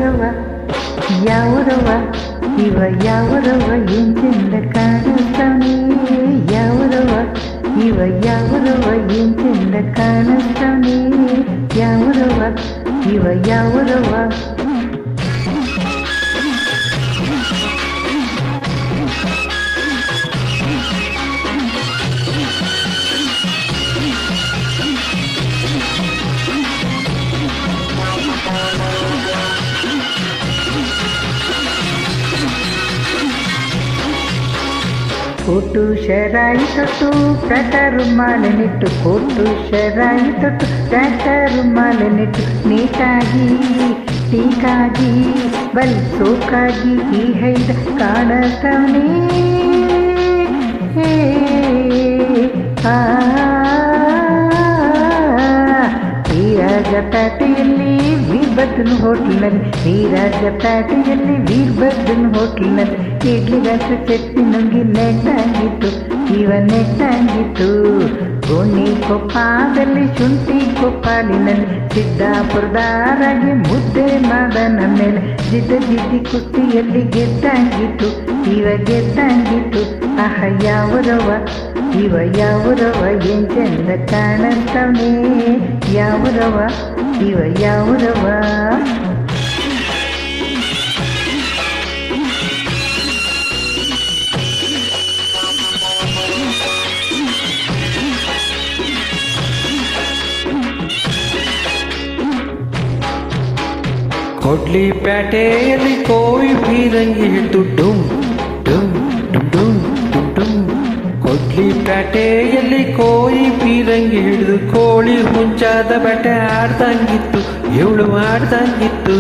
ಯಾವರವ ಯಾವರವ ಇವ ಯಾವರವ ಎಂಚೆಂದ ಕಾಣಿಸ್ತಾನೆ ಯಾವರವ ಇವ ಯಾವರವ ಎಂಚೆಂದ ಕಾಣಿಸ್ತಾನೆ ಯಾವರವ ಇವ ಯಾವರವ ಕೋಟು ಶರಾಯಿ ತೊಟ್ಟು ಪ್ಯಾಟರು ಮಾಲೆ ನೆಟ್ಟು ಕೋಟು ಶರಾಯಿ ತೊಟ್ಟು ಪ್ಯಾಟರು ಮಾಲೆ ನೆಟ್ಟು ನೀಟಾಗಿ ಟೀಕಾಗಿ ಬಲ್ ಸೋಕಾಗಿ ಈ ಹೈದ ಕಾಣತಾನೆ ವೀರಾಜಪೇಟೆಯಲ್ಲಿ ವೀರಭದ್ರನ ಹೋಟ್ಲಿನಲ್ಲಿ ವೀರಾಜಪೇಟೆಯಲ್ಲಿ ವೀರಭದ್ರನ ಹೋಟ್ಲಿನಲ್ಲಿ ಇಡ್ಲಿಗಂತ ಚಟ್ನಿ ನುಂಗಿ ನೆಟ್ಟಂಗಿತ್ತು ಇವ ನೆಟ್ಟಂಗಿತ್ತು ಗೋಣಿ ಕೊಪ್ಪಾದಲ್ಲಿ ಶುಂಠಿ ಕೊಪ್ಪಾಲಿನಲ್ಲಿ ಸಿದ್ದಾಪುರದಾರಾಗಿ ಮುದ್ದೆ ಮಾಡನ ಮೇಲೆ ಜಿದ್ದಿ ಕುಸ್ತಿಯಲ್ಲಿ ಗೆದ್ದಂಗಿತ್ತು ಇವ ಗೆದ್ದಂಗಿತ್ತು ಆಹ ಯಾವರವ ಇವ ಯಾವರವ ಏನ್ ಚಂದ ಕಾಣಂತವನೇ ಯಾವರವ ಇವ ಯಾವರವ ಕೊಡ್ಲಿ ಪ್ಯಾಟೆಯಲ್ಲಿ ಕೋವಿ ಬೀರಂಗಿ ಹಿಡಿದು ಡುಮ್ ಡುಮ್ ಡುಮ್ ಡುಮ್ ಡುಮ್ ಡುಮ್ ಕೊಡ್ಲಿ ಪ್ಯಾಟೆಯಲ್ಲಿ ಕೋಯಿ ಬೀರಂಗಿ ಹಿಡಿದು ಕೋಳಿ ಹುಂಚಾದ ಬಟ್ಟೆ ಆಡ್ದಂಗಿತ್ತು ಇವಳು ಆಡ್ದಂಗಿತ್ತು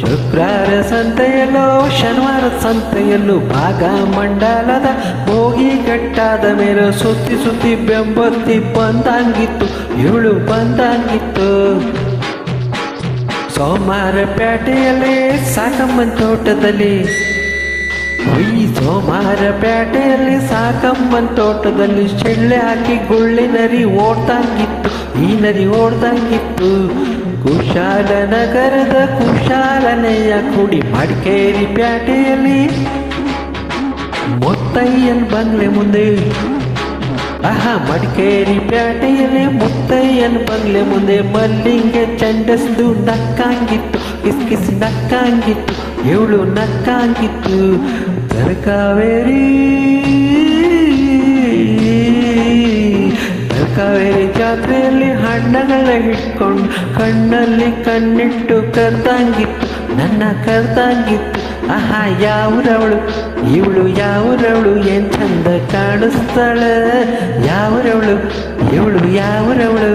ಶುಕ್ರವಾರ ಸಂತೆಯಲ್ಲೋ ಶನಿವಾರ ಸಂತೆಯಲ್ಲೂ ಭಾಗ ಮಂಡಲದ ಹೋಗಿ ಗಟ್ಟಾದ ಮೇಲೆ ಸುತ್ತಿ ಸುತ್ತಿ ಬೆಂಬತ್ತಿ ಬಂದಂಗಿತ್ತು ಇವಳು ಬಂದಂಗಿತ್ತು ಸೋಮವಾರ ಪ್ಯಾಟೆಯಲ್ಲಿ ಸಾಕಮ್ಮನ ತೋಟದಲ್ಲಿ ಸೋಮವಾರ ಪ್ಯಾಟೆಯಲ್ಲಿ ಸಾಕಮ್ಮನ ತೋಟದಲ್ಲಿ ಚೆಳ್ಳೆ ಹಾಕಿ ಗುಳ್ಳಿ ನರಿ ಓಡ್ದಂಗಿತ್ತು ಈ ನರಿ ಓಡ್ದಂಗಿತ್ತು ಕುಶಾಲನಗರದ ಕುಶಾಲನೆಯ ಕುಡಿ ಮಡಿಕೇರಿ ಪ್ಯಾಟೆಯಲ್ಲಿ ಮುತ್ತಯ್ಯನ ಬಂಗ್ಲೆ ಮುಂದೆ ಮಡಿಕೇರಿ ಪ್ಯಾಟೆಯಲ್ಲಿ ಮುತ್ತಯ್ಯನ ಬಂಗ್ಲೆ ಮುಂದೆ ಮಲ್ಲಿಂಗೆ ಚಂಡಸ್ದು ನಕ್ಕಂಗಿತ್ತು ಕಿಸ್ಕಿಸಿ ನಕ್ಕಂಗಿತ್ತು ಇವಳು ನಕ್ಕಂಗಿತ್ತು ತರಕಾವೇರಿ ಜಾತ್ರೆಯಲ್ಲಿ ಹಣ್ಣಗಳ ಹಿಡ್ಕೊಂಡು ಕಣ್ಣಲ್ಲಿ ಕಣ್ಣಿಟ್ಟು ಕರ್ದಂಗಿತ್ತು ನನ್ನ ಕರ್ದಂಗಿತ್ತು ಆಹಾ ಯಾವ್ರವಳು ಇವಳು ಯಾವ್ರವಳು ಏನ್ ಚಂದ ಕಾಣಿಸ್ತಾಳ ಯಾವ್ರವಳು ಇವಳು ಯಾವ್ರವಳು